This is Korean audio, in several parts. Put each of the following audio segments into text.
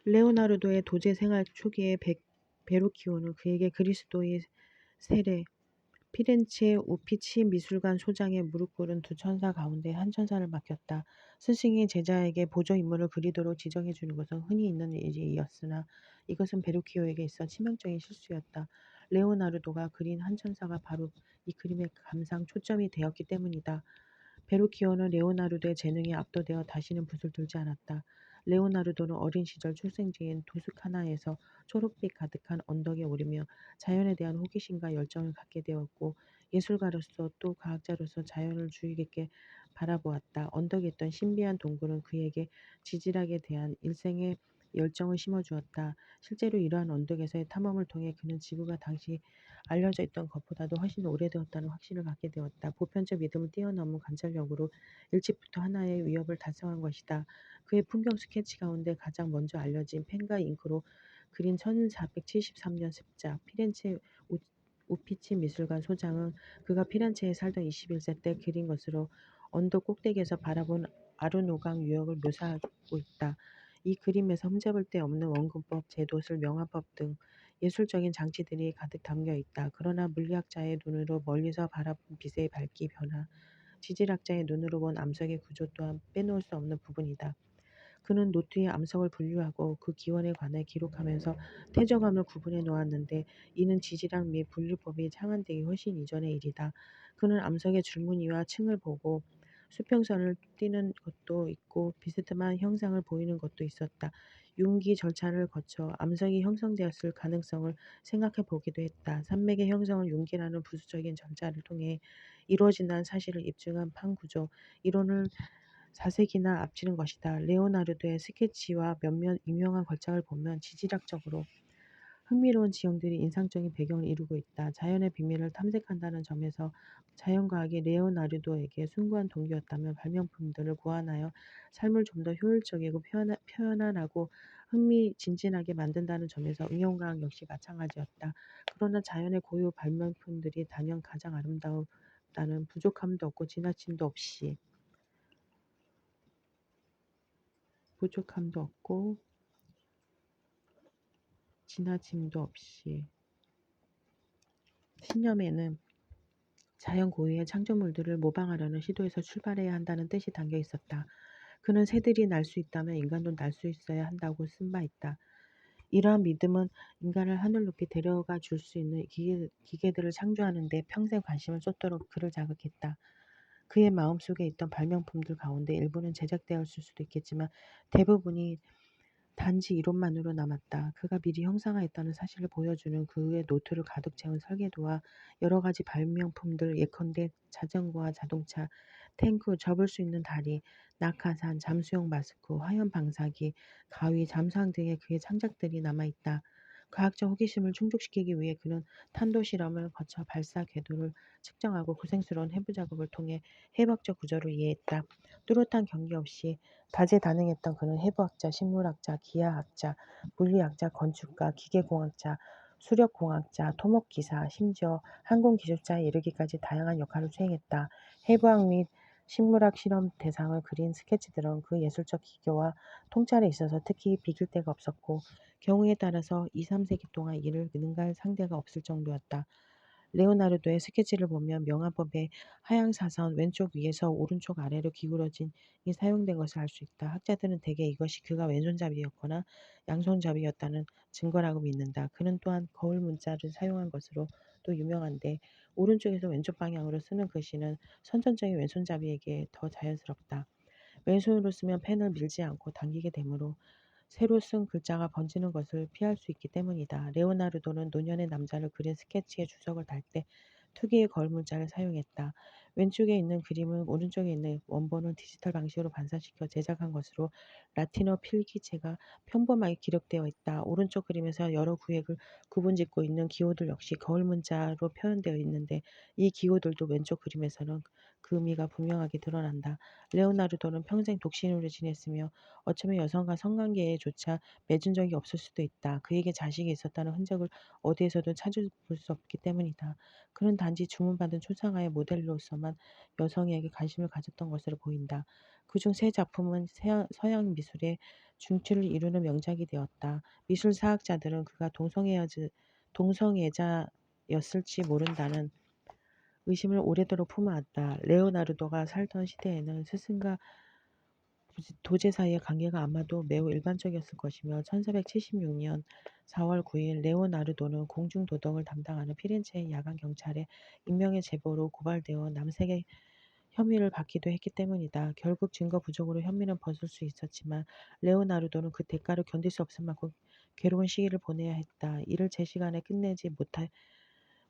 레오나르도의 도제 생활 초기에 베루키오는 그에게 그리스도의 세례, 피렌체 우피치 미술관 소장에 무릎 꿇은 두 천사 가운데 한 천사를 맡겼다. 스승이 제자에게 보조 인물을 그리도록 지정해 주는 것은 흔히 있는 일이었으나 이것은 베루키오에게 있어 치명적인 실수였다. 레오나르도가 그린 한 천사가 바로 이 그림의 감상 초점이 되었기 때문이다. 베루키오는 레오나르도의 재능에 압도되어 다시는 붓을 들지 않았다. 레오나르도는 어린 시절 출생지인 토스카나에서 초록빛 가득한 언덕에 오르며 자연에 대한 호기심과 열정을 갖게 되었고, 예술가로서 또 과학자로서 자연을 주의 깊게 바라보았다. 언덕에 있던 신비한 동굴은 그에게 지질학에 대한 일생의 열정을 심어주었다. 실제로 이러한 언덕에서의 탐험을 통해 그는 지구가 당시 알려져 있던 것보다도 훨씬 오래되었다는 확신을 갖게 되었다. 보편적 믿음을 뛰어넘은 관찰력으로 일찍부터 하나의 위협을 달성한 것이다. 그의 풍경 스케치 가운데 가장 먼저 알려진 펜과 잉크로 그린 1473년 습작 피렌체 우피치 미술관 소장은 그가 피렌체에 살던 21세 때 그린 것으로 언덕 꼭대기에서 바라본 아르노강 유역을 묘사하고 있다. 이 그림에서 흠잡을 데 없는 원근법, 제도술, 명화법 등 예술적인 장치들이 가득 담겨 있다. 그러나 물리학자의 눈으로 멀리서 바라본 빛의 밝기 변화, 지질학자의 눈으로 본 암석의 구조 또한 빼놓을 수 없는 부분이다. 그는 노트에 암석을 분류하고 그 기원에 관해 기록하면서 태저감을 구분해 놓았는데, 이는 지질학 및 분류법이 창안되기 훨씬 이전의 일이다. 그는 암석의 줄무늬와 층을 보고 수평선을 띠는 것도 있고 비스듬한 형상을 보이는 것도 있었다. 융기 절차를 거쳐 암석이 형성되었을 가능성을 생각해 보기도 했다. 산맥의 형성은 융기라는 부수적인 절차를 통해 이루어진다는 사실을 입증한 판구조 이론을 사색이나 앞지른 것이다. 레오나르도의 스케치와 몇몇 유명한 걸작을 보면 지질학적으로 흥미로운 지형들이 인상적인 배경을 이루고 있다. 자연의 비밀을 탐색한다는 점에서 자연과학이 레오나르도에게 숭고한 동기였다면, 발명품들을 고안하여 삶을 좀 더 효율적이고 표현하고 흥미진진하게 만든다는 점에서 응용과학 역시 마찬가지였다. 그러나 자연의 고유 발명품들이 단연 가장 아름다웠다는 부족함도 없고 지나침도 없이 신념에는 자연 고유의 창조물들을 모방하려는 시도에서 출발해야 한다는 뜻이 담겨 있었다. 그는 새들이 날 수 있다면 인간도 날 수 있어야 한다고 쓴 바 있다. 이러한 믿음은 인간을 하늘 높이 데려가 줄 수 있는 기계들을 창조하는 데 평생 관심을 쏟도록 그를 자극했다. 그의 마음속에 있던 발명품들 가운데 일부는 제작되었을 수도 있겠지만 대부분이 단지 이론만으로 남았다. 그가 미리 형상화했다는 사실을 보여주는 그의 노트를 가득 채운 설계도와 여러 가지 발명품들, 예컨대 자전거와 자동차, 탱크, 접을 수 있는 다리, 낙하산, 잠수용 마스크, 화염 방사기, 가위, 잠수함 등의 그의 창작들이 남아있다. 과학적 호기심을 충족시키기 위해 그는 탄도 실험을 거쳐 발사 궤도를 측정하고 고생스러운 해부 작업을 통해 해부학적 구조를 이해했다. 뚜렷한 경계 없이 다재다능했던 그는 해부학자, 식물학자, 기하학자, 물리학자, 건축가, 기계공학자, 수력공학자, 토목기사, 심지어 항공기술자에 이르기까지 다양한 역할을 수행했다. 해부학 및 식물학 실험 대상을 그린 스케치들은 그 예술적 기교와 통찰에 있어서 특히 비길 데가 없었고, 경우에 따라서 2, 3세기 동안 이를 능가할 상대가 없을 정도였다. 레오나르도의 스케치를 보면 명화법의 하향 사선 왼쪽 위에서 오른쪽 아래로 기울어진이 사용된 것을 알 수 있다. 학자들은 대개 이것이 그가 왼손잡이였거나 양손잡이였다는 증거라고 믿는다. 그는 또한 거울 문자를 사용한 것으로 또 유명한데, 오른쪽에서 왼쪽 방향으로 쓰는 글씨는 선천적인 왼손잡이에게 더 자연스럽다. 왼손으로 쓰면 펜을 밀지 않고 당기게 되므로 새로 쓴 글자가 번지는 것을 피할 수 있기 때문이다. 레오나르도는 노년의 남자를 그린 스케치에 주석을 달 때 특유의 거울문자를 사용했다. 왼쪽에 있는 그림은 오른쪽에 있는 원본을 디지털 방식으로 반사시켜 제작한 것으로 라틴어 필기체가 평범하게 기록되어 있다. 오른쪽 그림에서 여러 구획을 구분짓고 있는 기호들 역시 거울문자로 표현되어 있는데, 이 기호들도 왼쪽 그림에서는 그 의미가 분명하게 드러난다. 레오나르도는 평생 독신으로 지냈으며 어쩌면 여성과 성관계에조차 맺은 적이 없을 수도 있다. 그에게 자식이 있었다는 흔적을 어디에서도 찾아볼 수 없기 때문이다. 그는 단지 주문받은 초상화의 모델로서만 다양한 여성에게 관심을 가졌던 것으로 보인다. 그중 세 작품은 서양 미술의 중추를 이루는 명작이 되었다. 미술 사학자들은 그가 동성애자였을지 모른다는 의심을 오래도록 품어왔다. 레오나르도가 살던 시대에는 스승과 도제 사이의 관계가 아마도 매우 일반적이었을 것이며 1476년 4월 9일 레오나르도는 공중도덕을 담당하는 피렌체의 야간 경찰에 익명의 제보로 고발되어 남색의 혐의를 받기도 했기 때문이다. 결국 증거 부족으로 혐의는 벗을 수 있었지만 레오나르도는 그 대가를 견딜 수 없을 만큼 괴로운 시기를 보내야 했다. 이를 제 시간에 끝내지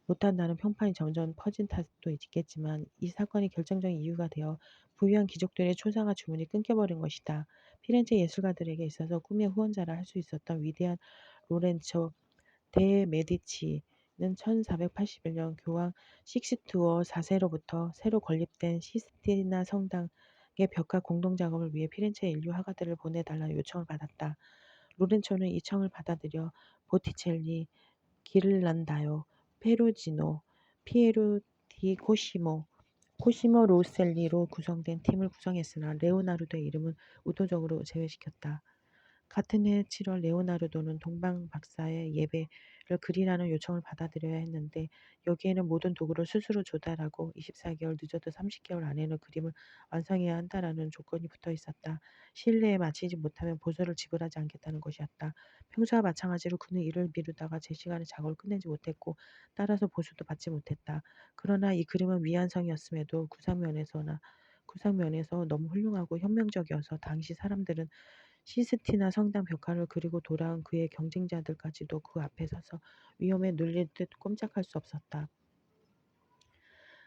못한다는 평판이 점점 퍼진 탓도 있겠지만 이 사건이 결정적인 이유가 되어 부유한 귀족들의 초상화 주문이 끊겨버린 것이다. 피렌체 예술가들에게 있어서 꿈의 후원자라 할 수 있었던 위대한 로렌초 데 메디치는 1481년 교황 식스투어 4세로부터 새로 건립된 시스티나 성당의 벽화 공동 작업을 위해 피렌체 인류 화가들을 보내달라는 요청을 받았다. 로렌초는 이 청을 받아들여 보티첼리, 기를란다요, 페루지노, 피에로 디 코시모 로셀리로 구성된 팀을 구성했으나 레오나르도의 이름은 의도적으로 제외시켰다. 같은 해 7월 레오나르도는 동방 박사의 예배를 그리라는 요청을 받아들여야 했는데 여기에는 모든 도구를 스스로 조달하고 24개월 늦어도 30개월 안에는 그림을 완성해야 한다라는 조건이 붙어 있었다. 시일 내에 마치지 못하면 보수를 지불하지 않겠다는 것이었다. 평소와 마찬가지로 그는 일을 미루다가 제 시간에 작업을 끝내지 못했고 따라서 보수도 받지 못했다. 그러나 이 그림은 미완성이었음에도 구상면에서 너무 훌륭하고 혁명적이어서 당시 사람들은 시스티나 성당 벽화를 그리고 돌아온 그의 경쟁자들까지도 그 앞에 서서 위험에 눌릴 듯 꼼짝할 수 없었다.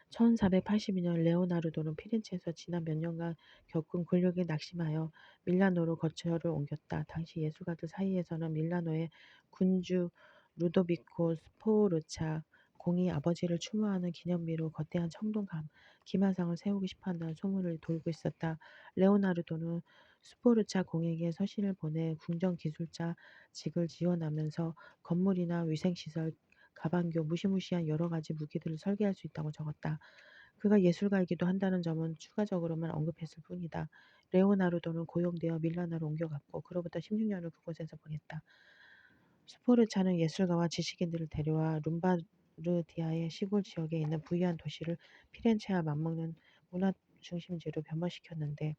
1482년 레오나르도는 피렌체에서 지난 몇 년간 겪은 굴욕에 낙심하여 밀라노로 거처를 옮겼다. 당시 예술가들 사이에서는 밀라노의 군주 루도비코 스포르차 공이 아버지를 추모하는 기념비로 거대한 기마상을 세우고 싶어한다는 소문을 돌고 있었다. 레오나르도는 스포르차 공에게 서신을 보내 궁정기술자직을 지원하면서 건물이나 위생시설, 가방교, 무시무시한 여러 가지 무기들을 설계할 수 있다고 적었다. 그가 예술가이기도 한다는 점은 추가적으로만 언급했을 뿐이다. 레오나르도는 고용되어 밀라노로 옮겨갔고 그로부터 16년을 그곳에서 보냈다. 스포르차는 예술가와 지식인들을 데려와 룸바르디아의 시골 지역에 있는 부유한 도시를 피렌체와 맞먹는 문화 중심지로 변모시켰는데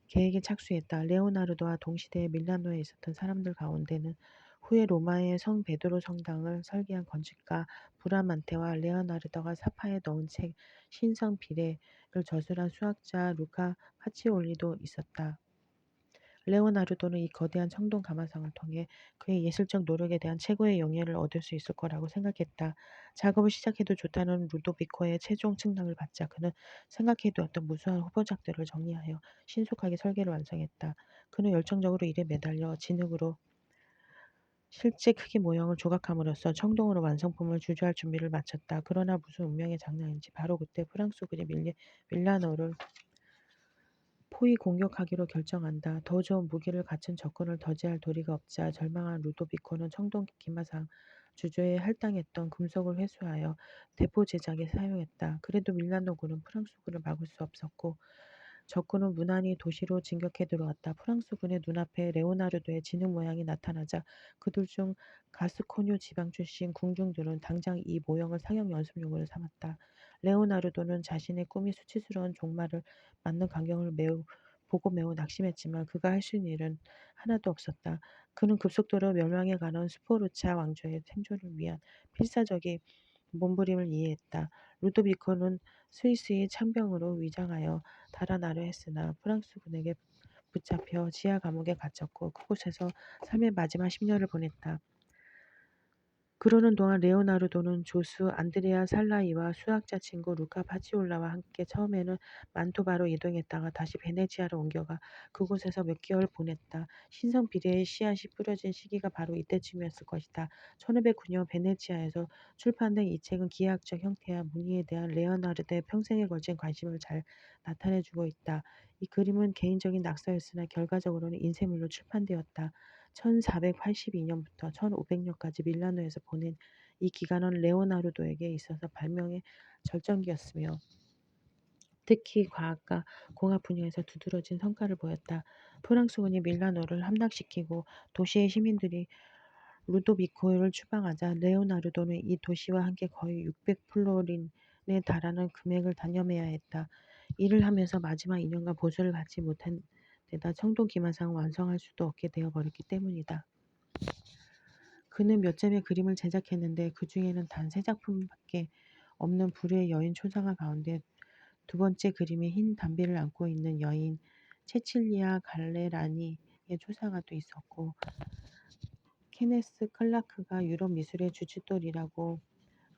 계획에 착수했다. 레오나르도와 동시대에 밀라노에 있었던 사람들 가운데는 후에 로마의 성 베드로 성당을 설계한 건축가 브라만테와 레오나르도가 사파에 넣은 책 신성 비례를 저술한 수학자 루카 파치올리도 있었다. 레오나르도는 이 거대한 청동 가마상을 통해 그의 예술적 노력에 대한 최고의 영예를 얻을 수 있을 거라고 생각했다. 작업을 시작해도 좋다는 루도비코의 최종 측량을 받자 그는 생각해두었던 무수한 후보작들을 정리하여 신속하게 설계를 완성했다. 그는 열정적으로 일에 매달려 진흙으로 실제 크기 모형을 조각함으로써 청동으로 완성품을 주저할 준비를 마쳤다. 그러나 무슨 운명의 장난인지 바로 그때 프랑스군이 밀라노를 포위 공격하기로 결정한다. 더 좋은 무기를 갖춘 적군을 더제할 도리가 없자 절망한 루도비코는 청동 기마상 주조에 할당했던 금속을 회수하여 대포 제작에 사용했다. 그래도 밀라노군은 프랑스군을 막을 수 없었고 적군은 무난히 도시로 진격해 들어왔다. 프랑스군의 눈앞에 레오나르도의 진흙 모양이 나타나자 그들 중 가스코뉴 지방 출신 궁중들은 당장 이 모형을 상영 연습용으로 삼았다. 레오나르도는 자신의 꿈이 수치스러운 종말을 맞는 광경을 보고 매우 낙심했지만 그가 할 수 있는 일은 하나도 없었다. 그는 급속도로 멸망해가는 스포르차 왕조의 생존을 위한 필사적인 몸부림을 이해했다. 루도비코는 스위스의 창병으로 위장하여 달아나려 했으나 프랑스군에게 붙잡혀 지하 감옥에 갇혔고 그곳에서 삶의 마지막 10년을 보냈다. 그러는 동안 레오나르도는 조수 안드레아 살라이와 수학자 친구 루카 파치올라와 함께 처음에는 만토바로 이동했다가 다시 베네치아로 옮겨가 그곳에서 몇 개월 보냈다. 신성 비례의 씨앗이 뿌려진 시기가 바로 이때쯤이었을 것이다. 1509년 베네치아에서 출판된 이 책은 기하학적 형태와 무늬에 대한 레오나르도의 평생에 걸친 관심을 잘 나타내주고 있다. 이 그림은 개인적인 낙서였으나 결과적으로는 인쇄물로 출판되었다. 1482년부터 1500년까지 밀라노에서 보낸 이 기간은 레오나르도에게 있어서 발명의 절정기였으며 특히 과학과 공학 분야에서 두드러진 성과를 보였다. 프랑스군이 밀라노를 함락시키고 도시의 시민들이 루도비코를 추방하자 레오나르도는 이 도시와 함께 거의 600플로린에 달하는 금액을 단념해야 했다. 일을 하면서 마지막 2년간 보수를 받지 못한 데다 청동기마상을 완성할 수도 없게 되어버렸기 때문이다. 그는 몇 점의 그림을 제작했는데 그 중에는 단 3작품밖에 없는 불의 여인 초상화 가운데 두 번째 그림에 흰 담비를 안고 있는 여인 체칠리아 갈레라니의 초상화도 있었고, 케네스 클라크가 유럽 미술의 주춧돌이라고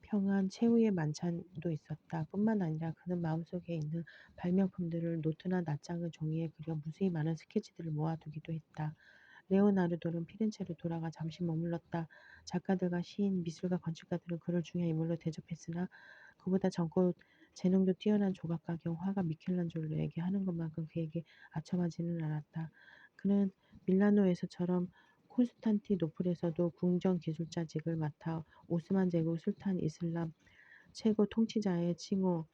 평한 최후의 만찬도 있었다. 뿐만 아니라 그는 마음속에 있는 발명품들을 노트나 낱장의 종이에 그려 무수히 많은 스케치들을 모아두기도 했다. 레오나르도는 피렌체로 돌아가 잠시 머물렀다. 작가들과 시인, 미술가, 건축가들은 그를 중요한 인물로 대접했으나 그보다 젊고 재능도 뛰어난 조각가 겸 화가 미켈란젤로에게 하는 것만큼 그에게 아첨하지는 않았다. 그는 밀라노에서처럼 콘스탄티노플에서도 궁정기술자직을 맡아 오스만 제국 술탄 이슬람 최고 통치자의 칭호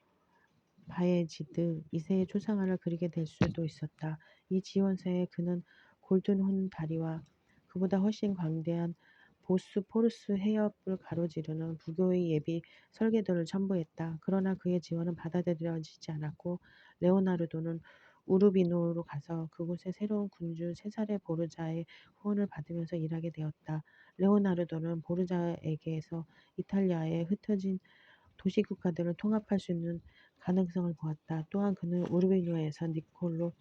바예지드 2세의 초상화를 그리게 될 수도 있었다. 이 지원서에 그는 골든혼 다리와 그보다 훨씬 광대한 보스포루스 해협을 가로지르는 불교의 예비 설계도를 첨부했다. 그러나 그의 지원은 받아들여지지 않았고 레오나르도는 우르비노로 가서 그곳의 새로운 군주 세사레 보르자의 후원을 받으면서 일하게 되었다. 레오나르도는 보르자에게서 이탈리아에 흩어진 도시국가들을 통합할 수 있는 가능성을 보았다. 또한 그는 우르비노에서 니콜로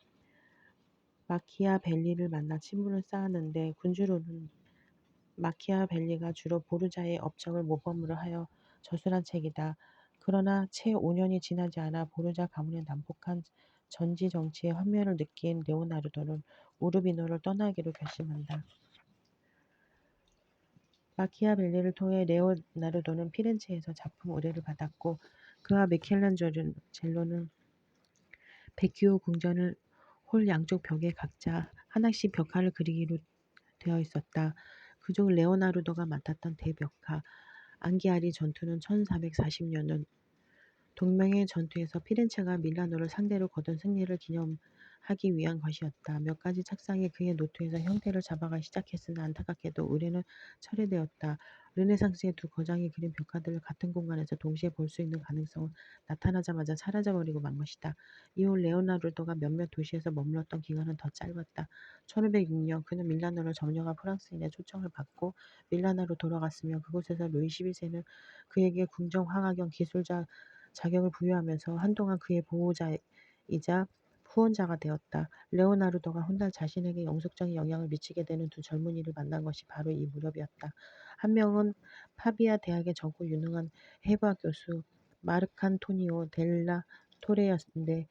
마키아벨리를 만나 친분을 쌓았는데 군주로는 마키아벨리가 주로 보르자의 업적을 모범으로 하여 저술한 책이다. 그러나 채 5년이 지나지 않아 보르자 가문의 난폭한 전지 정치의 환멸을 느낀 레오나르도는 우르비노를 떠나기로 결심한다. 마키아벨리를 통해 레오나르도는 피렌체에서 작품 의뢰를 받았고 그와 미켈란젤로는 베큐오 궁전을 홀 양쪽 벽에 각자 하나씩 벽화를 그리기로 되어 있었다. 그중 레오나르도가 맡았던 대벽화 앙기아리 전투는 1440년 동맹의 전투에서 피렌체가 밀라노를 상대로 거둔 승리를 기념하기 위한 것이었다. 몇 가지 착상이 그의 노트에서 형태를 잡아가기 시작했으나 안타깝게도 의뢰는 철회되었다. 르네상스의 두 거장이 그린 벽화들을 같은 공간에서 동시에 볼 수 있는 가능성은 나타나자마자 사라져버리고 만 것이다. 이후 레오나르도가 몇몇 도시에서 머물렀던 기간은 더 짧았다. 1506년 그는 밀라노를 점령한 프랑스인의 초청을 받고 밀라노로 돌아갔으며 그곳에서 루이 11세는 그에게 궁정 화가 겸 기술자 자격을 부여하면서 한동안 그의 보호자이자 후원자가 되었다. 레오나르도가 훗날 자신에게 영속적인 영향을 미치게 되는 두 젊은이를 만난 것이 바로 이 무렵이었다. 한 명은 파비아 대학의 젊고 유능한 해부학 교수 마르칸토니오 델라 토레였는데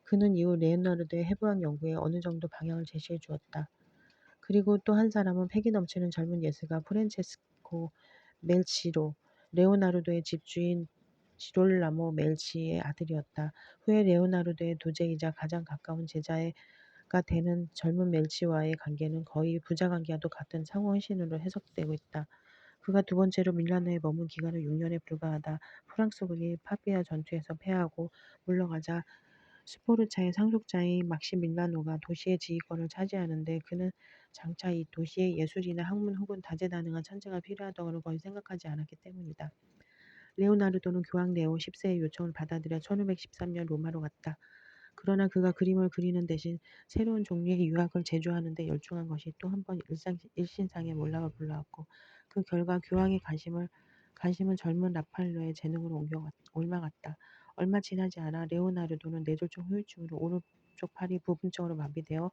그는 이후 레오나르도의 해부학 연구에 어느 정도 방향을 제시해 주었다. 그리고 또 한 사람은 패기 넘치는 젊은 예술가 프란체스코 멜치로 레오나르도의 집주인 지롤라모 멜치의 아들이었다. 후에 레오나르도의 도제이자 가장 가까운 제자가 되는 젊은 멜치와의 관계는 거의 부자관계와도 같은 상호 헌신으로 해석되고 있다. 그가 두 번째로 밀라노에 머문 기간은 6년에 불과하다. 프랑스군이 파비아 전투에서 패하고 물러가자 스포르차의 상속자인 막시밀라노가 도시의 지휘권을 차지하는데 그는 장차 이 도시에 예술이나 학문 혹은 다재다능한 천재가 필요하다고는 거의 생각하지 않았기 때문이다. 레오나르도는 교황 네오 10세의 요청을 받아들여 1513년 로마로 갔다. 그러나 그가 그림을 그리는 대신 새로운 종류의 유학을 제조하는 데 열중한 것이 또 한 번 일신상에 몰락을 불러왔고 그 결과 교황의 관심은 젊은 라팔로의 재능으로 옮아갔다. 얼마 지나지 않아 레오나르도는 뇌졸중 후유증으로 오른쪽 팔이 부분적으로 마비되어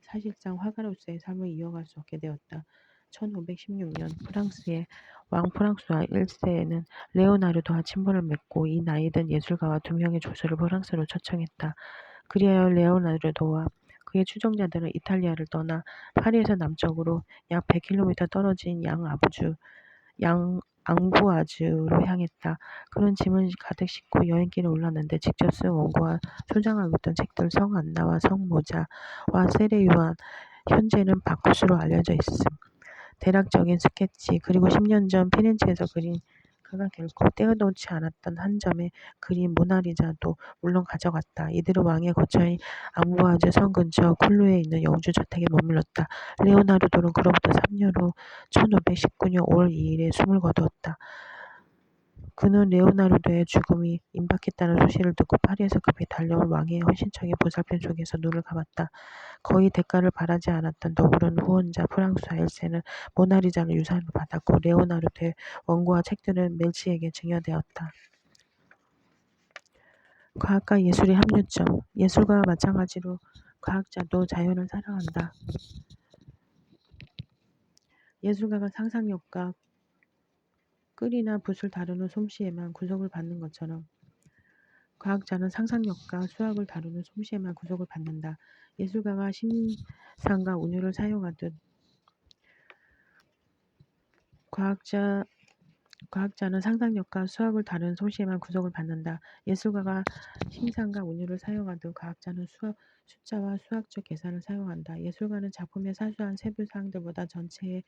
사실상 화가로서의 삶을 이어갈 수 없게 되었다. 1516년 프랑스의 왕 프랑스와 1세는 레오나르도와 친분을 맺고 이 나이든 예술가와 2명의 조수를 프랑스로 초청했다. 그리하여 레오나르도와 그의 추종자들은 이탈리아를 떠나 파리에서 남쪽으로 약 100km 떨어진 앙부아즈로 향했다. 그는 짐을 가득 싣고 여행길에 올랐는데 직접 쓴 원고와 소장하고 있던 책들 성 안나와 성 모자와 세레 요한 현재는 바쿠스로 알려져 있음. 대략적인 스케치 그리고 10년 전 피렌체에서 그린 그가 결코 떼어놓지 않았던 한 점의 그림 모나리자도 물론 가져갔다. 이들은 왕의 거처인 앙부아즈 성 근처 쿨루에 있는 영주 저택에 머물렀다. 레오나르도는 그로부터 3년 후 1519년 5월 2일에 숨을 거두었다. 그는 레오나르도의 죽음이 임박했다는 소식을 듣고 파리에서 급히 달려온 왕의 헌신청의 보살핌 속에서 눈을 감았다. 거의 대가를 바라지 않았던 더구른 후원자 프랑수와 엘세는 모나리자를 유산으로 받았고 레오나르도의 원고와 책들은 멜치에게 증여되었다. 과학과 예술의 합류점. 예술가와 마찬가지로 과학자도 자연을 사랑한다. 예술가가 상상력과 끌이나 붓을 다루는 솜씨에만 구속을 받는 것처럼 과학자는 상상력과 수학을 다루는 솜씨에만 구속을 받는다. 예술가가 심상과 운율을 사용하듯 과학자는 상상력과 수학을 다루는 솜씨에만 구속을 받는다. 예술가가 심상과 운율을 사용하듯 과학자는 숫자와 수학적 계산을 사용한다. 예술가는 작품의 사소한 세부 사항들보다 전체에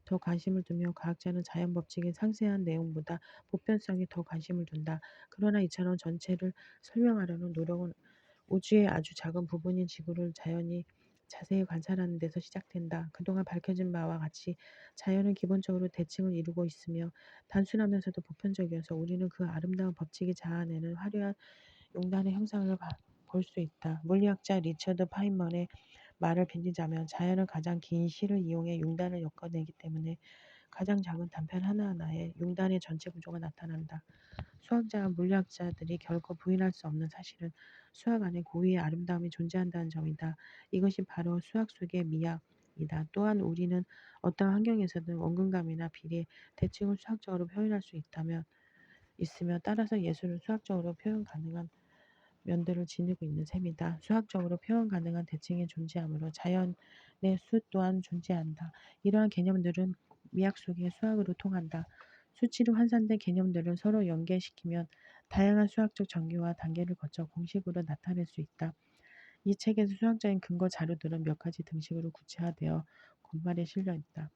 더 관심을 두며 과학자는 자연 법칙의 상세한 내용보다 보편성에 더 관심을 둔다. 그러나 이처럼 전체를 설명하려는 노력은 우주의 아주 작은 부분인 지구를 자세히 관찰하는 데서 시작된다. 그동안 밝혀진 바와 같이 자연은 기본적으로 대칭을 이루고 있으며 단순하면서도 보편적이어서 우리는 그 아름다운 법칙이 자아내는 화려한 용단의 형상을 볼 수 있다. 물리학자 리처드 파인먼의 말을 빌리자면 자연은 가장 긴 실을 이용해 융단을 엮어내기 때문에 가장 작은 단편 하나하나에 융단의 전체 구조가 나타난다. 수학자와 물리학자들이 결코 부인할 수 없는 사실은 수학 안에 고유의 아름다움이 존재한다는 점이다. 이것이 바로 수학 속의 미학이다. 또한 우리는 어떠한 환경에서든 원근감이나 비례, 대칭을 수학적으로 표현할 수 있으며 따라서 예술은 수학적으로 표현 가능한 면들을 지니고 있는 셈이다. 수학적으로 표현 가능한 대칭이 존재하므로 자연의 수 또한 존재한다. 이러한 개념들은 미학 속의 수학으로 통한다. 수치로 환산된 개념들을 서로 연계시키면 다양한 수학적 전개와 단계를 거쳐 공식으로 나타낼 수 있다. 이 책에서 수학적인 근거 자료들은 몇 가지 등식으로 구체화되어 곧말에 실려 있다.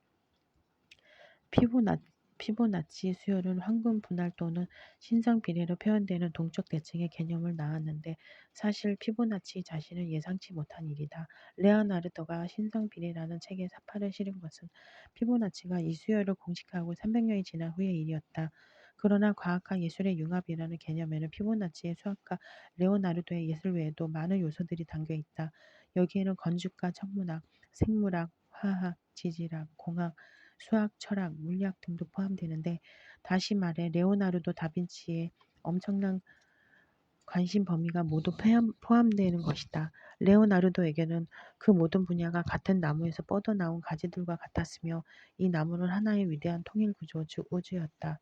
피보나치 수열은 황금 분할 또는 신성 비례로 표현되는 동적 대칭의 개념을 낳았는데 사실 피보나치 자신은 예상치 못한 일이다. 레오나르도가 신성 비례라는 책에 사파를 실은 것은 피보나치가 이 수열을 공식화하고 300년이 지난 후의 일이었다. 그러나 과학과 예술의 융합이라는 개념에는 피보나치의 수학과 레오나르도의 예술 외에도 많은 요소들이 담겨 있다. 여기에는 건축과 천문학, 생물학, 화학, 지질학, 공학, 수학, 철학, 물리학 등도 포함되는데 다시 말해 레오나르도 다빈치의 엄청난 관심 범위가 모두 포함되는 것이다. 레오나르도에게는 그 모든 분야가 같은 나무에서 뻗어나온 가지들과 같았으며 이 나무는 하나의 위대한 통일 구조, 즉 우주였다.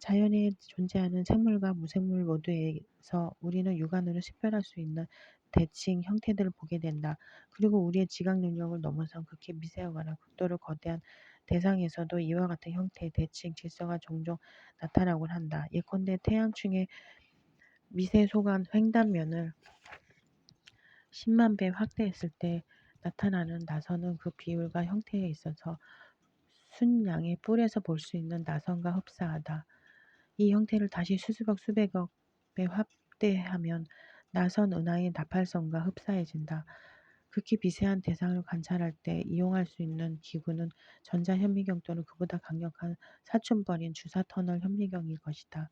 자연에 존재하는 생물과 무생물 모두에서 우리는 육안으로 식별할 수 있는 대칭 형태들을 보게 된다. 그리고 우리의 지각 능력을 넘어선 극히 미세하거나 극도로 거대한 대상에서도 이와 같은 형태의 대칭, 질서가 종종 나타나곤 한다. 예컨대 태양충의 미세 소간 횡단면을 10만 배 확대했을 때 나타나는 나선은 그 비율과 형태에 있어서 순양의 뿔에서 볼 수 있는 나선과 흡사하다. 이 형태를 다시 수십억 수백억 배 확대하면 나선 은하의 나팔선과 흡사해진다. 극히 미세한 대상을 관찰할 때 이용할 수 있는 기구는 전자현미경 또는 그보다 강력한 사춘벌인 주사터널 현미경일 것이다.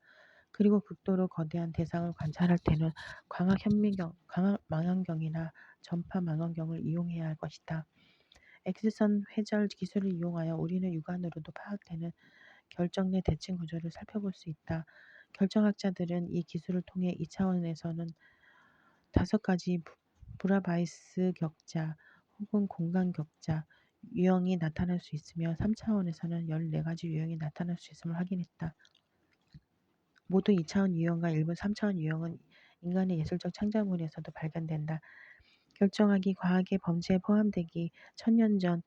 그리고 극도로 거대한 대상을 관찰할 때는 광학망원경이나 전파망원경을 이용해야 할 것이다. X선 회절 기술을 이용하여 우리는 육안으로도 파악되는 결정내 대칭 구조를 살펴볼 수 있다. 결정학자들은 이 기술을 통해 2차원에서는 5가지 브라바이스 격자 혹은 공간 격자 유형이 나타날 수 있으며 3차원에서는 14가지 유형이 나타날 수 있음을 확인했다. 모두 2차원 유형과 일부 3차원 유형은 인간의 예술적 창작물에서도 발견된다. 결정학이 과학의 범주에 포함되기 1000년 전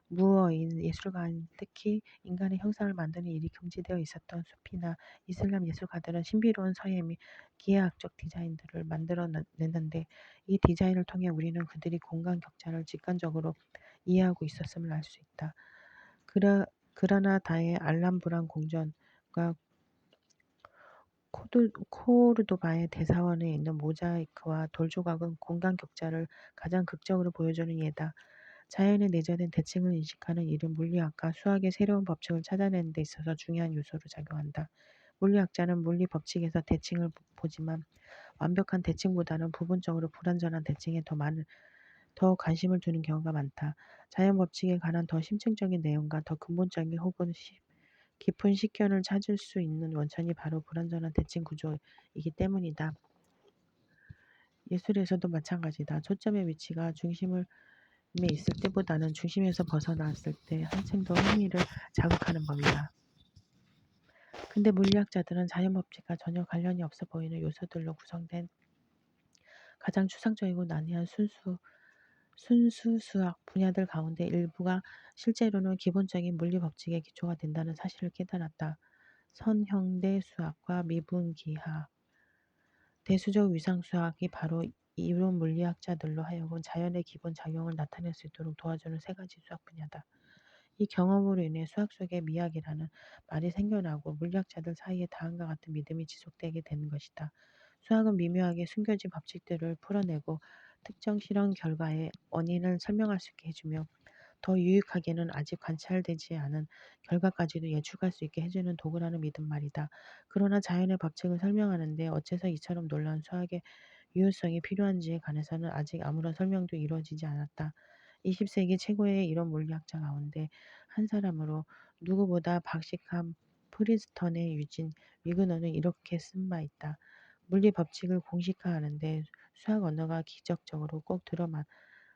무어인 예술가인 특히 인간의 형상을 만드는 일이 금지되어 있었던 수피나 이슬람 예술가들은 신비로운 서예 및 기하학적 디자인들을 만들어냈는데 이 디자인을 통해 우리는 그들이 공간 격자를 직관적으로 이해하고 있었음을 알 수 있다. 그러나 다의 알람 브란 공전 뉴욕과 코르도바의 대사원에 있는 모자이크와 돌 조각은 공간 격차를 가장 극적으로 보여주는 예다. 자연에 내재된 대칭을 인식하는 일은 물리학과 수학의 새로운 법칙을 찾아내는 데 있어서 중요한 요소로 작용한다. 물리학자는 물리 법칙에서 대칭을 보지만 완벽한 대칭보다는 부분적으로 불완전한 대칭에 더 관심을 두는 경우가 많다. 자연 법칙에 관한 더 심층적인 내용과 더 근본적인 혹은 깊은 식견을 찾을 수 있는 원천이 바로 불완전한 대칭 구조이기 때문이다. 예술에서도 마찬가지다. 초점의 위치가 중심에 있을 때보다는 중심에서 벗어났을 때 한층 더 흥미를 자극하는 법이다. 근데 물리학자들은 자연 법칙과 전혀 관련이 없어 보이는 요소들로 구성된 가장 추상적이고 난해한 순수수학 분야들 가운데 일부가 실제로는 기본적인 물리 법칙의 기초가 된다는 사실을 깨달았다. 선형대 수학과 미분기학, 대수적 위상수학이 바로 이론 물리학자들로 하여금 자연의 기본 작용을 나타낼 수 있도록 도와주는 세 가지 수학 분야다. 이 경험으로 인해 수학 속에 미학이라는 말이 생겨나고 물리학자들 사이에 다음과 같은 믿음이 지속되게 되는 것이다. 수학은 미묘하게 숨겨진 법칙들을 풀어내고 특정 실험 결과의 원인을 설명할 수 있게 해주며 더 유익하게는 아직 관찰되지 않은 결과까지도 예측할 수 있게 해주는 도구라는 믿음 말이다. 그러나 자연의 법칙을 설명하는데 어째서 이처럼 놀라운 수학의 유효성이 필요한지에 관해서는 아직 아무런 설명도 이루어지지 않았다. 20세기 최고의 이론 물리학자 가운데 한 사람으로 누구보다 박식한 프린스턴의 유진 위그너는 이렇게 쓴 바 있다. 물리 법칙을 공식화하는데 수학 언어가 기적적으로 꼭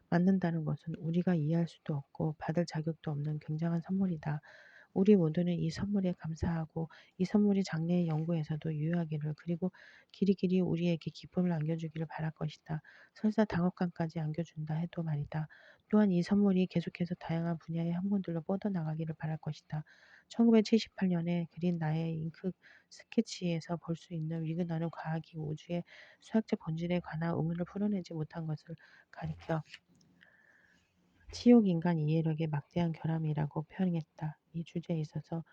맞는다는 것은 우리가 이해할 수도 없고 받을 자격도 없는 굉장한 선물이다. 우리 모두는 이 선물에 감사하고 이 선물이 장래의 연구에서도 유효하기를 그리고 길이길이 우리에게 기쁨을 안겨주기를 바랄 것이다. 설사 당혹감까지 안겨준다 해도 말이다. 또한 이 선물이 계속해서 다양한 분야의 학문들로 뻗어나가기를 바랄 것이다. 1978년에 그린 나의 잉크 스케치에서 볼 수 있는 위그너는 과학이 우주의 수학적 본질에 관한 의문을 풀어내지 못한 것을 가리켜 치욕인간 이해력의 막대한 결함이라고 표현했다. 이 주제에 있어서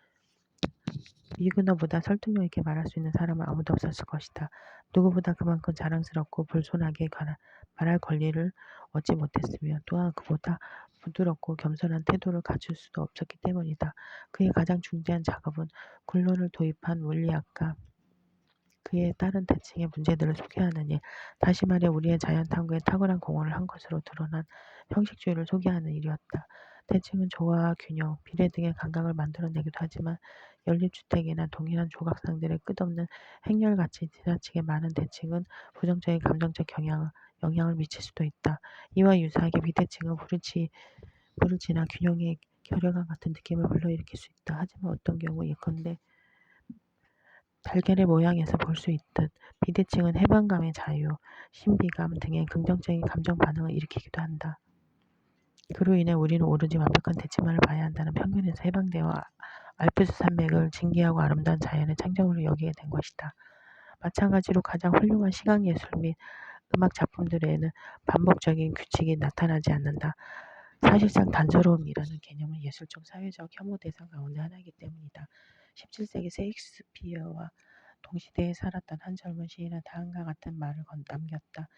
위그너보다 설득력 있게 말할 수 있는 사람은 아무도 없었을 것이다. 누구보다 그만큼 자랑스럽고 불손하게 말할 권리를 얻지 못했으며 또한 그보다 부드럽고 겸손한 태도를 갖출 수도 없었기 때문이다. 그의 가장 중대한 작업은 굴론을 도입한 물리학과 그에 따른 대칭의 문제들을 소개하는 일, 다시 말해 우리의 자연 탐구에 탁월한 공헌을 한 것으로 드러난 형식주의를 소개하는 일이었다. 대칭은 조화와 균형, 비례 등의 감각을 만들어내기도 하지만 연립주택이나 동일한 조각상들의 끝없는 행렬같이 지나치게 많은 대칭은 부정적인 감정적 영향을 미칠 수도 있다. 이와 유사하게 비대칭은 불일치나 균형의 결여감 같은 느낌을 불러일으킬 수 있다. 하지만 어떤 경우 예컨대 달걀의 모양에서 볼 수 있듯 비대칭은 해방감의 자유, 신비감 등의 긍정적인 감정 반응을 일으키기도 한다. 그로 인해 우리는 오로지 완벽한 대칭만을 봐야 한다는 편견에서 해방되어 알프스 산맥을 진기하고 아름다운 자연의 창조물로 여기게 된 것이다. 마찬가지로 가장 훌륭한 시각예술 및 음악 작품들에는 반복적인 규칙이 나타나지 않는다. 사실상 단조로움이라는 개념은 예술적 사회적 혐오 대상 가운데 하나이기 때문이다. 17세기 셰익스피어와 동시대에 살았던 한 젊은 시인은 다음과 같은 말을 남겼다.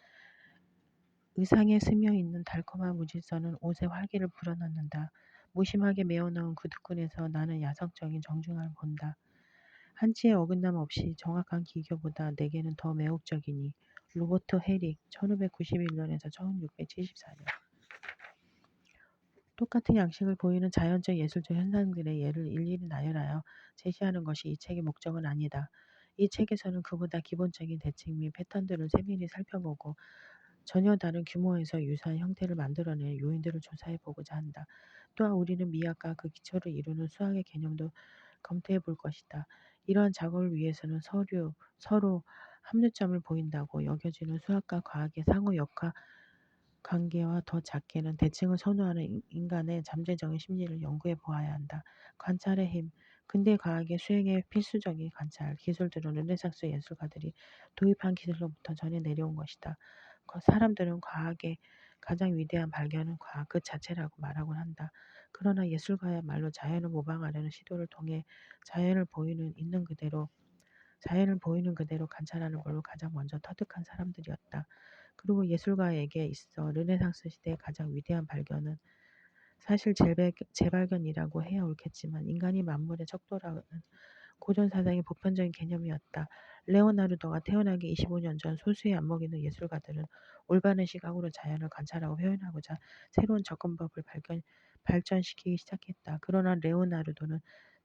의상에 스며있는 달콤한 무질서는 옷의 활기를 불어넣는다. 무심하게 메어넣은 구두끈에서 나는 야성적인 정중함을 본다. 한치의 어긋남 없이 정확한 기교보다 내게는 더 매혹적이니. 로버트 헤릭 1591년에서 1674년 똑같은 양식을 보이는 자연적 예술적 현상들의 예를 일일이 나열하여 제시하는 것이 이 책의 목적은 아니다. 이 책에서는 그보다 기본적인 대칭 및 패턴들을 세밀히 살펴보고 전혀 다른 규모에서 유사한 형태를 만들어낼 요인들을 조사해 보고자 한다. 또한 우리는 미학과 그 기초를 이루는 수학의 개념도 검토해 볼 것이다. 이러한 작업을 위해서는 서로 합류점을 보인다고 여겨지는 수학과 과학의 상호 역학 관계와 더 작게는 대칭을 선호하는 인간의 잠재적인 심리를 연구해 보아야 한다. 관찰의 힘. 근대 과학의 수행에 필수적인 관찰 기술들은 르네상스 예술가들이 도입한 기술로부터 전해 내려온 것이다. 사람들은 과학의 가장 위대한 발견은 과학 그 자체라고 말하곤 한다. 그러나 예술가야말로 자연을 모방하려는 시도를 통해 자연을 보이는 있는 그대로 자연을 보이는 그대로 관찰하는 걸로 가장 먼저 터득한 사람들이었다. 그리고 예술가에게 있어 르네상스 시대의 가장 위대한 발견은 사실 재발견이라고 해야 옳겠지만 인간이 만물의 척도라는 고전 사상의 보편적인 개념이었다. 레오나르도가 태어나기 25년 전 소수의 안목있는 예술가들은 올바른 시각으로 자연을 관찰하고 표현하고자 새로운 접근법을 발전시키기 시작했다. 그러나 레오나르도는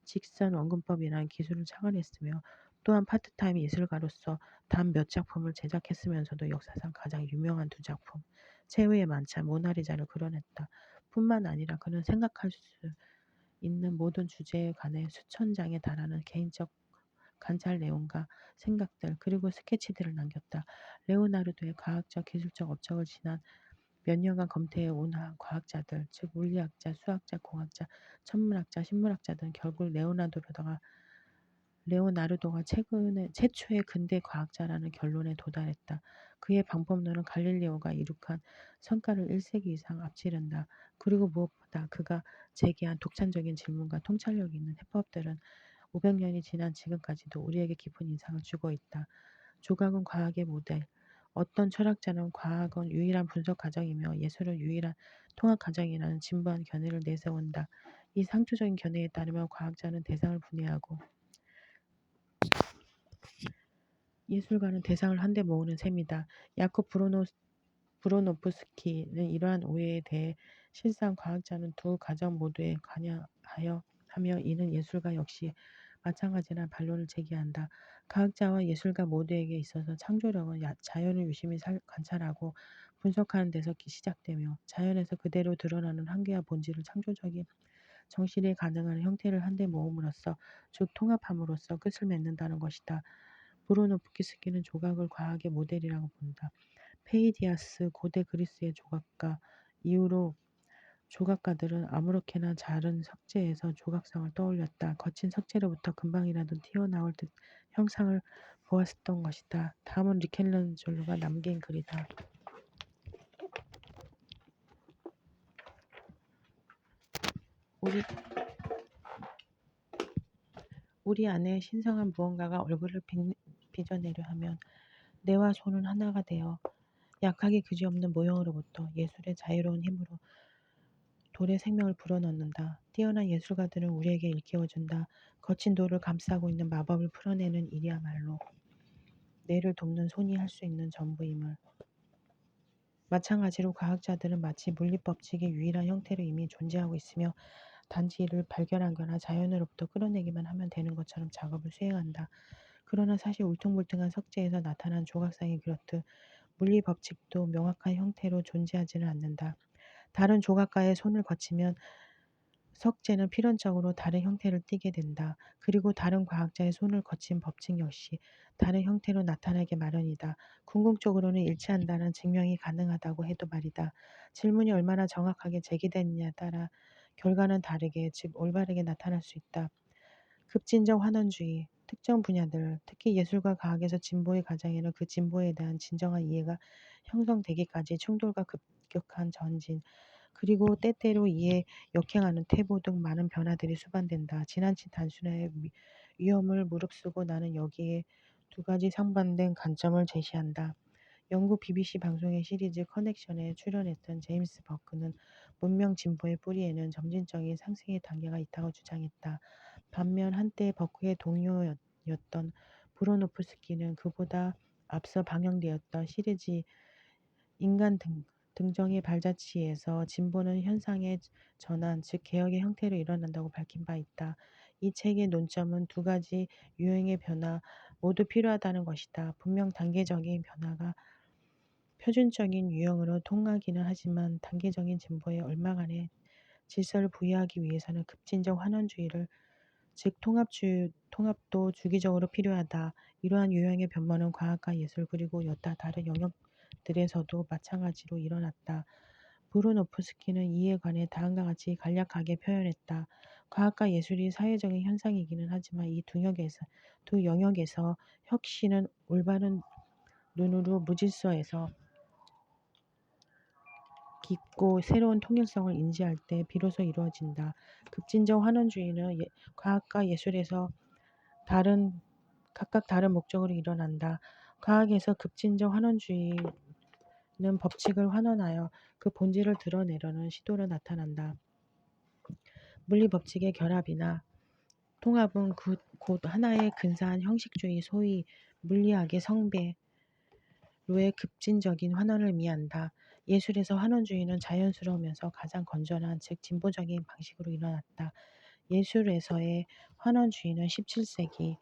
직선 원근법이라는 기술을 창안했으며 또한 파트타임 예술가로서 단 몇 작품을 제작했으면서도 역사상 가장 유명한 두 작품, 최후의 만찬, 모나리자를 그려냈다. 뿐만 아니라 그는 생각할 수 있는 모든 주제에 관해 수천 장에 달하는 개인적 관찰 내용과 생각들 그리고 스케치들을 남겼다. 레오나르도의 과학적 기술적 업적을 지난 몇 년간 검토해 온 과학자들, 즉 물리학자, 수학자, 공학자, 천문학자, 신문학자 등 결국 레오나르도가 최초의 근대 과학자라는 결론에 도달했다. 그의 방법론은 갈릴레오가 이룩한 성과를 1세기 이상 앞지른다. 그리고 무엇보다 그가 제기한 독창적인 질문과 통찰력 있는 해법들은 500년이 지난 지금까지도 우리에게 깊은 인상을 주고 있다. 조각은 과학의 모델. 어떤 철학자는 과학은 유일한 분석 과정이며 예술은 유일한 통합 과정이라는 진부한 견해를 내세운다. 이 상투적인 견해에 따르면 과학자는 대상을 분해하고 예술가는 대상을 한데 모으는 셈이다. 야콥 브로노프스키는 이러한 오해에 대해 실상 과학자는 두 가정 모두에 관여하며 이는 예술가 역시 마찬가지라는 반론을 제기한다. 과학자와 예술가 모두에게 있어서 창조력은 자연을 유심히 관찰하고 분석하는 데서 시작되며 자연에서 그대로 드러나는 한계와 본질을 창조적인 정실에 가능한 형태를 한데 모음으로써 즉 통합함으로써 끝을 맺는다는 것이다. 브로노프스키는 조각을 과학의 모델이라고 본다. 페이디아스 고대 그리스의 조각가 이후로 조각가들은 아무렇게나 자른 석재에서 조각상을 떠올렸다. 거친 석재로부터 금방이라도 튀어나올 듯 형상을 보았었던 것이다. 다음은 미켈란젤로가 남긴 글이다. 우리 안에 신성한 무언가가 얼굴을 빚어내려 하면 뇌와 손은 하나가 되어 약하게 그지없는 모형으로부터 예술의 자유로운 힘으로 돌의 생명을 불어넣는다. 뛰어난 예술가들은 우리에게 일깨워준다. 거친 돌을 감싸고 있는 마법을 풀어내는 일이야말로 뇌를 돕는 손이 할 수 있는 전부임을. 마찬가지로 과학자들은 마치 물리법칙의 유일한 형태로 이미 존재하고 있으며 단지 이를 발견하거나 자연으로부터 끌어내기만 하면 되는 것처럼 작업을 수행한다. 그러나 사실 울퉁불퉁한 석재에서 나타난 조각상이 그렇듯 물리법칙도 명확한 형태로 존재하지는 않는다. 다른 조각가의 손을 거치면 석재는 필연적으로 다른 형태를 띠게 된다. 그리고 다른 과학자의 손을 거친 법칙 역시 다른 형태로 나타나게 마련이다. 궁극적으로는 일치한다는 증명이 가능하다고 해도 말이다. 질문이 얼마나 정확하게 제기되느냐에 따라 결과는 다르게, 즉 올바르게 나타날 수 있다. 급진적 환원주의, 특정 분야들, 특히 예술과 과학에서 진보의 과정에는 그 진보에 대한 진정한 이해가 형성되기까지 충돌과 급격한 전진, 그리고 때때로 이에 역행하는 퇴보 등 많은 변화들이 수반된다. 지나친 단순화의 위험을 무릅쓰고 나는 여기에 두 가지 상반된 관점을 제시한다. 영국 BBC 방송의 시리즈 커넥션에 출연했던 제임스 버크는 문명 진보의 뿌리에는 점진적인 상승의 단계가 있다고 주장했다. 반면 한때 버크의 동료였던 브로노프스키는 그보다 앞서 방영되었던 시리즈 인간 등정의 발자취에서 진보는 현상의 전환, 즉 개혁의 형태로 일어난다고 밝힌 바 있다. 이 책의 논점은 두 가지 유형의 변화 모두 필요하다는 것이다. 분명 단계적인 변화가 표준적인 유형으로 통하기는 하지만 단계적인 진보에 얼마간의 질서를 부여하기 위해서는 급진적 환원주의를 즉 통합도 주기적으로 필요하다. 이러한 유형의 변모는 과학과 예술 그리고 여타 다른 영역들에서도 마찬가지로 일어났다. 브루노프스키는 이에 관해 다음과 같이 간략하게 표현했다. 과학과 예술이 사회적인 현상이기는 하지만 이 두 영역에서 혁신은 올바른 눈으로 무질서에서 깊고 새로운 통일성을 인지할 때 비로소 이루어진다. 급진적 환원주의는 과학과 예술에서 다른 각각 다른 목적으로 일어난다. 과학에서 급진적 환원주의는 법칙을 환원하여 그 본질을 드러내려는 시도로 나타난다. 물리 법칙의 결합이나 통합은 곧 하나의 근사한 형식주의, 소위 물리학의 성배로의 급진적인 환원을 의미한다. 예술에서 환원주의는 자연스러우면서 가장 건전한, 즉 진보적인 방식으로 일어났다. 예술에서의 환원주의는 17세기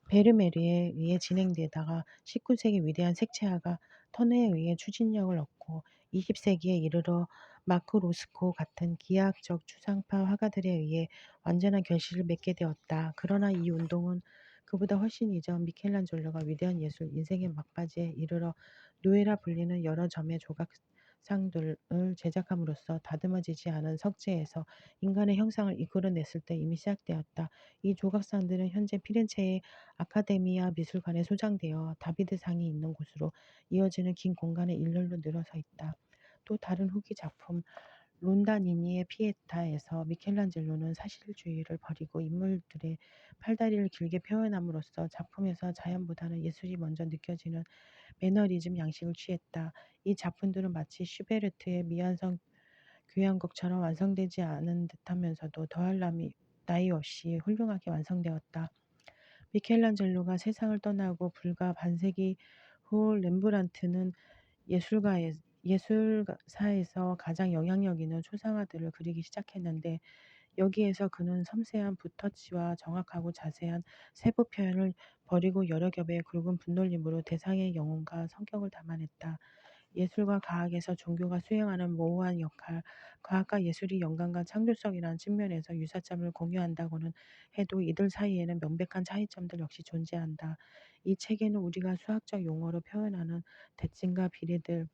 베르메르에 의해 진행되다가 19세기 위대한 색채화가 터너에 의해 추진력을 얻고 20세기에 이르러 마크 로스코 같은 기하학적 추상파 화가들에 의해 완전한 결실을 맺게 되었다. 그러나 이 운동은 그보다 훨씬 이전 미켈란젤로가 위대한 예술 인생의 막바지에 이르러 노예라 불리는 여러 점의 조각상들을 제작함으로써 다듬어지지 않은 석재에서 인간의 형상을 이끌어냈을 때 이미 시작되었다. 이 조각상들은 현재 피렌체의 아카데미아 미술관에 소장되어 다비드상이 있는 곳으로 이어지는 긴 공간에 일렬로 늘어서 있다. 또 다른 후기 작품 론다니니의 피에타에서 미켈란젤로는 사실주의를 버리고 인물들의 팔다리를 길게 표현함으로써 작품에서 자연보다는 예술이 먼저 느껴지는 매너리즘 양식을 취했다. 이 작품들은 마치 슈베르트의 미완성 교향곡처럼 완성되지 않은 듯하면서도 더할 나위 없이 훌륭하게 완성되었다. 미켈란젤로가 세상을 떠나고 불과 반세기 후 렘브란트는 예술사에서 가장 영향력 있는 초상화들을 그리기 시작했는데 여기에서 그는 섬세한 붓터치와 정확하고 자세한 세부 표현을 버리고 여러 겹의 굵은 분놀림으로 대상의 영혼과 성격을 담아냈다. 예술과 과학에서 종교가 수행하는 모호한 역할, 과학과 예술이 영감과 창조성이라는 측면에서 유사점을 공유한다고는 해도 이들 사이에는 명백한 차이점들 역시 존재한다. 이 책에는 우리가 수학적 용어로 표현하는 대칭과 비례를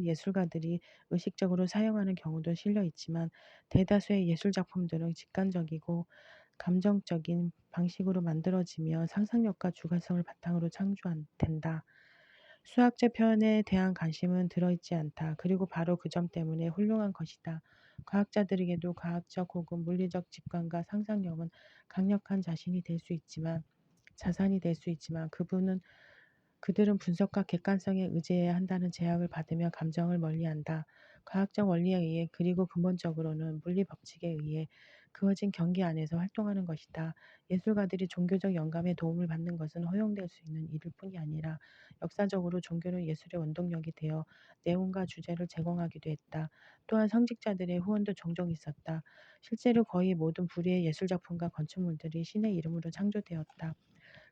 예술가들이 의식적으로 사용하는 경우도 실려 있지만 대다수의 예술 작품들은 직관적이고 감정적인 방식으로 만들어지며 상상력과 주관성을 바탕으로 창조된다. 수학적 표현에 대한 관심은 들어있지 않다. 그리고 바로 그 점 때문에 훌륭한 것이다. 과학자들에게도 과학적 혹은 물리적 직관과 상상력은 강력한 자산이 될 수 있지만 그들은 분석과 객관성에 의지해야 한다는 제약을 받으며 감정을 멀리한다. 과학적 원리에 의해 그리고 근본적으로는 물리 법칙에 의해 그어진 경계 안에서 활동하는 것이다. 예술가들이 종교적 영감의 도움을 받는 것은 허용될 수 있는 일일 뿐이 아니라 역사적으로 종교는 예술의 원동력이 되어 내용과 주제를 제공하기도 했다. 또한 성직자들의 후원도 종종 있었다. 실제로 거의 모든 불의의 예술작품과 건축물들이 신의 이름으로 창조되었다.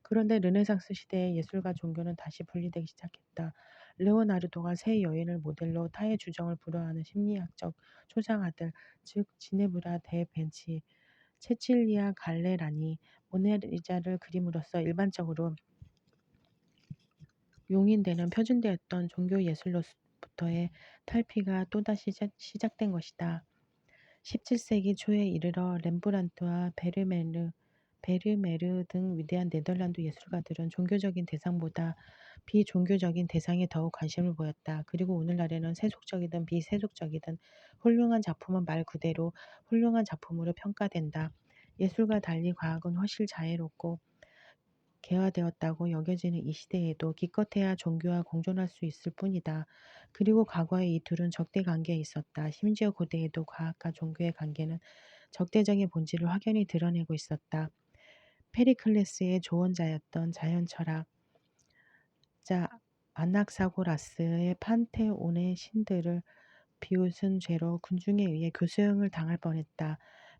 그런데 르네상스 시대의 예술과 종교는 다시 분리되기 시작했다. 레오나르도가 새 여인을 모델로 타의 주정을 불허하는 심리학적 초상화들, 즉 지네브라 데 벤치, 체칠리아 갈레라니, 모나리자를 그림으로써 일반적으로 용인되는 표준되었던 종교 예술로부터의 탈피가 또다시 시작된 것이다. 17세기 초에 이르러 렘브란트와 베르메르 등 위대한 네덜란드 예술가들은 종교적인 대상보다 비종교적인 대상에 더욱 관심을 보였다. 그리고 오늘날에는 세속적이든 비세속적이든 훌륭한 작품은 말 그대로 훌륭한 작품으로 평가된다. 예술과 달리 과학은 훨씬 자애롭고 개화되었다고 여겨지는 이 시대에도 기껏해야 종교와 공존할 수 있을 뿐이다. 그리고 과거에 이 둘은 적대 관계에 있었다. 심지어 고대에도 과학과 종교의 관계는 적대적인 본질을 확연히 드러내고 있었다. 페리클레스의 조언자였던 자연철학자 아낙사고라스의 판테온의 신들을 비웃은 죄로 군중에 의해 교수형을 당할 뻔했다.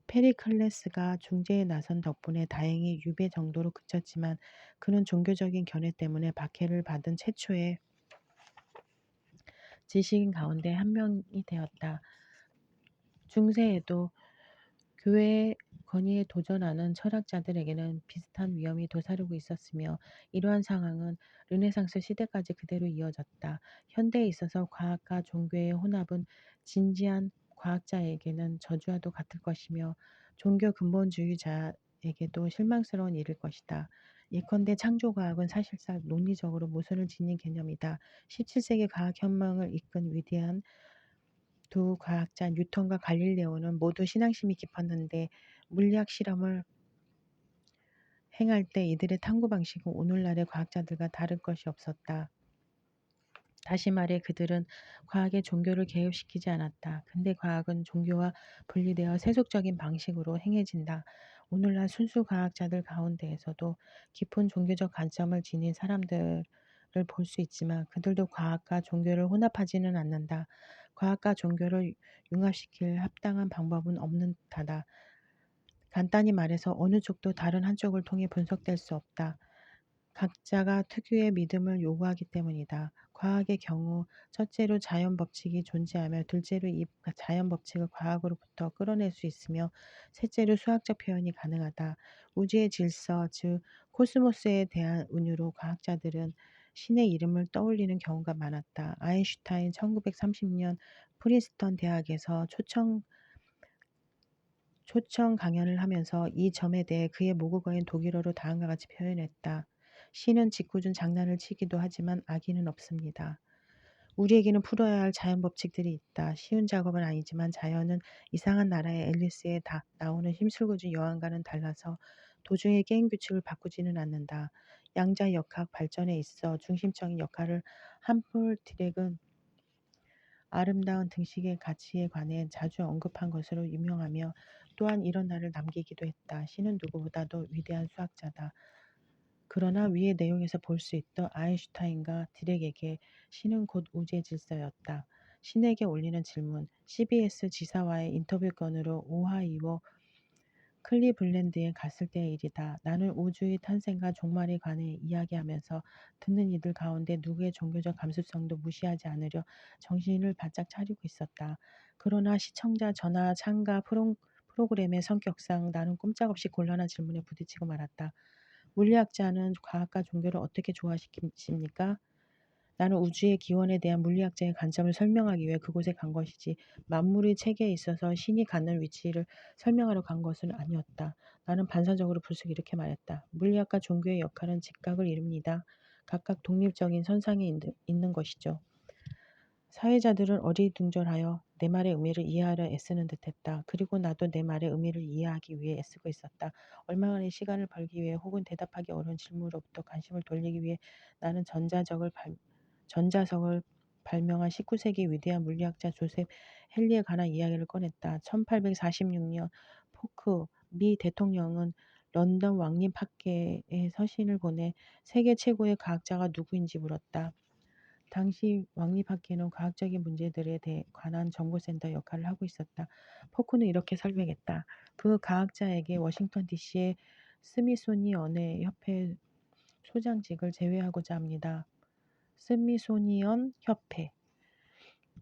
페리클레스가 중재에 나선 덕분에 다행히 유배 정도로 그쳤지만 그는 종교적인 견해 때문에 박해를 받은 최초의 지식인 가운데 한 명이 되었다. 중세에도 교회의 권위에 도전하는 철학자들에게는 비슷한 위험이 도사리고 있었으며 이러한 상황은 르네상스 시대까지 그대로 이어졌다. 현대에 있어서 과학과 종교의 혼합은 진지한 과학자에게는 저주와도 같을 것이며 종교 근본주의자에게도 실망스러운 일일 것이다. 예컨대 창조과학은 사실상 논리적으로 모순을 지닌 개념이다. 17세기 과학혁명을 이끈 위대한 두 과학자 뉴턴과 갈릴레오는 모두 신앙심이 깊었는데 물리학 실험을 행할 때 이들의 탐구 방식은 오늘날의 과학자들과 다를 것이 없었다. 다시 말해 그들은 과학에 종교를 개입시키지 않았다. 근데 과학은 종교와 분리되어 세속적인 방식으로 행해진다. 오늘날 순수 과학자들 가운데에서도 깊은 종교적 관점을 지닌 사람들을 볼 수 있지만 그들도 과학과 종교를 혼합하지는 않는다. 과학과 종교를 융합시킬 합당한 방법은 없는 듯하다. 간단히 말해서 어느 쪽도 다른 한쪽을 통해 분석될 수 없다. 각자가 특유의 믿음을 요구하기 때문이다. 과학의 경우 첫째로 자연 법칙이 존재하며 둘째로 이 자연 법칙을 과학으로부터 끌어낼 수 있으며 셋째로 수학적 표현이 가능하다. 우주의 질서, 즉 코스모스에 대한 은유로 과학자들은 신의 이름을 떠올리는 경우가 많았다. 아인슈타인 1930년 프린스턴 대학에서 초청 강연을 하면서 이 점에 대해 그의 모국어인 독일어로 다음과 같이 표현했다. 신은 짓궂은 장난을 치기도 하지만 악의는 없습니다. 우리에게는 풀어야 할 자연 법칙들이 있다. 쉬운 작업은 아니지만 자연은 이상한 나라의 앨리스에 나오는 힘술궂은 여왕과는 달라서 도중에 게임 규칙을 바꾸지는 않는다. 양자역학 발전에 있어 중심적인 역할을 한폴 디렉은 아름다운 등식의 가치에 관해 자주 언급한 것으로 유명하며 또한 이런 말을 남기기도 했다. 신은 누구보다도 위대한 수학자다. 그러나 위의 내용에서 볼 수 있던 아인슈타인과 디렉에게 신은 곧 우주의 질서였다. 신에게 올리는 질문. CBS 지사와의 인터뷰 건으로 오하이오 클리블랜드에 갔을 때의 일이다. 나는 우주의 탄생과 종말에 관해 이야기하면서 듣는 이들 가운데 누구의 종교적 감수성도 무시하지 않으려 정신을 바짝 차리고 있었다. 그러나 시청자 전화 참가 프로그램의 성격상 나는 꼼짝없이 곤란한 질문에 부딪히고 말았다. 물리학자는 과학과 종교를 어떻게 조화시킵니까? 나는 우주의 기원에 대한 물리학자의 관점을 설명하기 위해 그곳에 간 것이지 만물의 체계에 있어서 신이 갖는 위치를 설명하러 간 것은 아니었다. 나는 반사적으로 불쑥 이렇게 말했다. 물리학과 종교의 역할은 직각을 이룹니다. 각각 독립적인 선상에 있는 것이죠. 사회자들은 어리둥절하여 내 말의 의미를 이해하려 애쓰는 듯했다. 그리고 나도 내 말의 의미를 이해하기 위해 애쓰고 있었다. 얼마간의 시간을 벌기 위해 혹은 대답하기 어려운 질문으로부터 관심을 돌리기 위해 나는 전자석을 발명한 19세기 위대한 물리학자 조셉 헨리에 관한 이야기를 꺼냈다. 1846년 포크 미 대통령은 런던 왕립학계에 서신을 보내 세계 최고의 과학자가 누구인지 물었다. 당시 왕립학계는 과학적인 문제들에 관한 정보센터 역할을 하고 있었다. 포크는 이렇게 설명했다. 그 과학자에게 워싱턴 DC의 스미소니언의 협회 소장직을 제외하고자 합니다. 스미소니언 협회.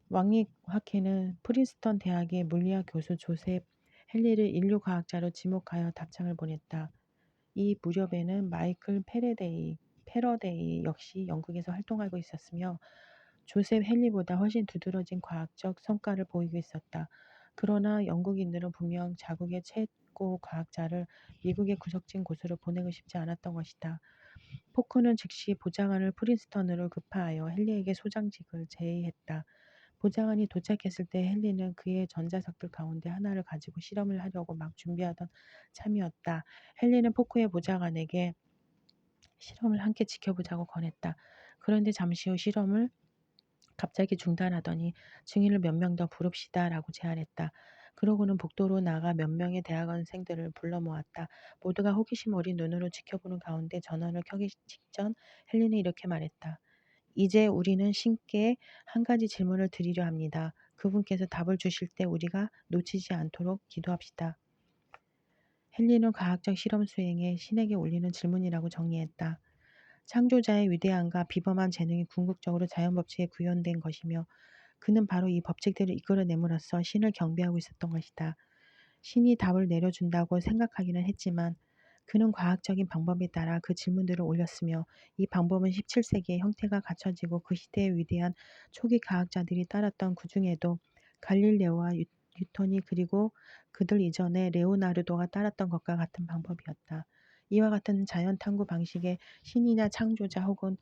왕립학회는 프린스턴 대학의 물리학 교수 조셉 헨리를 인류과학자로 지목하여 답장을 보냈다. 이 무렵에는 마이클 패러데이 역시 영국에서 활동하고 있었으며 조셉 헨리보다 훨씬 두드러진 과학적 성과를 보이고 있었다. 그러나 영국인들은 분명 자국의 최고 과학자를 미국의 구석진 곳으로 보내고 싶지 않았던 것이다. 포크는 즉시 보좌관을 프린스턴으로 급파하여 헨리에게 소장직을 제의했다. 보좌관이 도착했을 때 헨리는 그의 전자석들 가운데 하나를 가지고 실험을 하려고 막 준비하던 참이었다. 헨리는 포크의 보좌관에게 실험을 함께 지켜보자고 권했다. 그런데 잠시 후 실험을 갑자기 중단하더니 증인을 몇 명 더 부릅시다라고 제안했다. 그러고는 복도로 나가 몇 명의 대학원생들을 불러 모았다. 모두가 호기심 어린 눈으로 지켜보는 가운데 전원을 켜기 직전 헬리는 이렇게 말했다. 이제 우리는 신께 한 가지 질문을 드리려 합니다. 그분께서 답을 주실 때 우리가 놓치지 않도록 기도합시다. 헨리는 과학적 실험 수행에 신에게 올리는 질문이라고 정리했다. 창조자의 위대함과 비범한 재능이 궁극적으로 자연 법칙에 구현된 것이며 그는 바로 이 법칙들을 이끌어내므로써 신을 경배하고 있었던 것이다. 신이 답을 내려준다고 생각하기는 했지만 그는 과학적인 방법에 따라 그 질문들을 올렸으며 이 방법은 17세기에 형태가 갖춰지고 그 시대의 위대한 초기 과학자들이 따랐던 그 중에도 갈릴레오와 뉴턴이 그리고 그들 이전에 레오나르도가 따랐던 것과 같은 방법이었다. 이와 같은 자연 탐구 방식에 신이나 창조자 혹은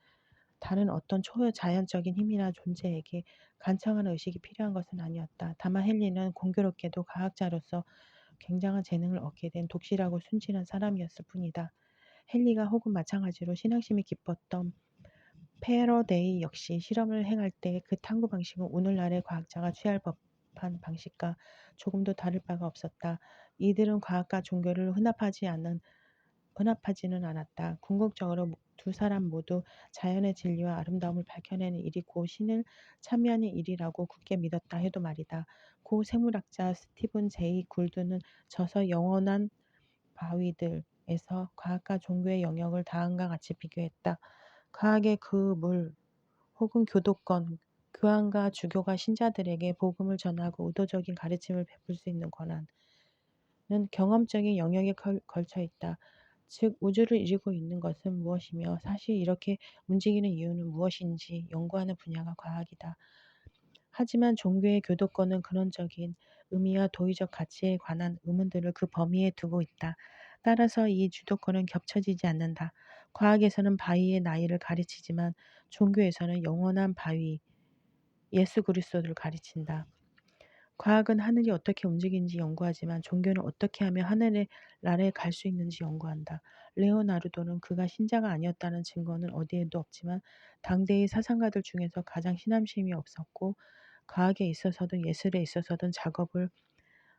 다른 어떤 초자연적인 힘이나 존재에게 간청하는 의식이 필요한 것은 아니었다. 다만 헨리는 공교롭게도 과학자로서 굉장한 재능을 얻게 된 독실하고 순진한 사람이었을 뿐이다. 헨리가 혹은 마찬가지로 신앙심이 깊었던 패러데이 역시 실험을 행할 때 그 탐구 방식은 오늘날의 과학자가 취할 법한 방식과 조금도 다를 바가 없었다. 이들은 과학과 종교를 혼합하지는 않았다. 궁극적으로 두 사람 모두 자연의 진리와 아름다움을 밝혀내는 일이 고 신을 참여하는 일이라고 굳게 믿었다 해도 말이다. 고 생물학자 스티븐 제이 굴드는 저서 영원한 바위들에서 과학과 종교의 영역을 다음과 같이 비교했다. 과학의 그 물 혹은 교도권, 교황과 주교가 신자들에게 복음을 전하고 의도적인 가르침을 베풀 수 있는 권한은 경험적인 영역에 걸쳐 있다. 즉 우주를 이루고 있는 것은 무엇이며 사실 이렇게 움직이는 이유는 무엇인지 연구하는 분야가 과학이다. 하지만 종교의 교도권은 근원적인 의미와 도의적 가치에 관한 의문들을 그 범위에 두고 있다. 따라서 이 주도권은 겹쳐지지 않는다. 과학에서는 바위의 나이를 가르치지만 종교에서는 영원한 바위, 예수 그리스도를 가르친다. 과학은 하늘이 어떻게 움직이는지 연구하지만 종교는 어떻게 하면 하늘의 나라에 갈 수 있는지 연구한다. 레오나르도는 그가 신자가 아니었다는 증거는 어디에도 없지만 당대의 사상가들 중에서 가장 신앙심이 없었고 과학에 있어서든 예술에 있어서든 작업을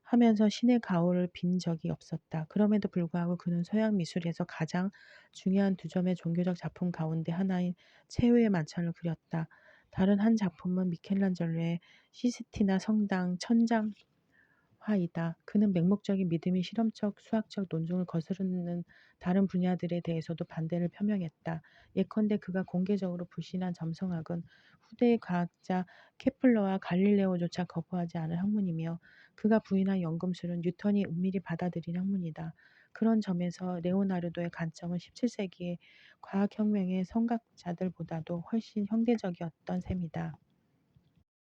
하면서 신의 가호를 빈 적이 없었다. 그럼에도 불구하고 그는 서양 미술에서 가장 중요한 두 점의 종교적 작품 가운데 하나인 최후의 만찬을 그렸다. 다른 한 작품은 미켈란젤로의 시스티나 성당 천장화이다. 그는 맹목적인 믿음이 실험적 수학적 논증을 거스르는 다른 분야들에 대해서도 반대를 표명했다. 예컨대 그가 공개적으로 불신한 점성학은 후대의 과학자 케플러와 갈릴레오조차 거부하지 않은 학문이며 그가 부인한 연금술은 뉴턴이 은밀히 받아들인 학문이다. 그런 점에서 레오나르도의 관점은 17세기의 과학혁명의 성각자들보다도 훨씬 형대적이었던 셈이다.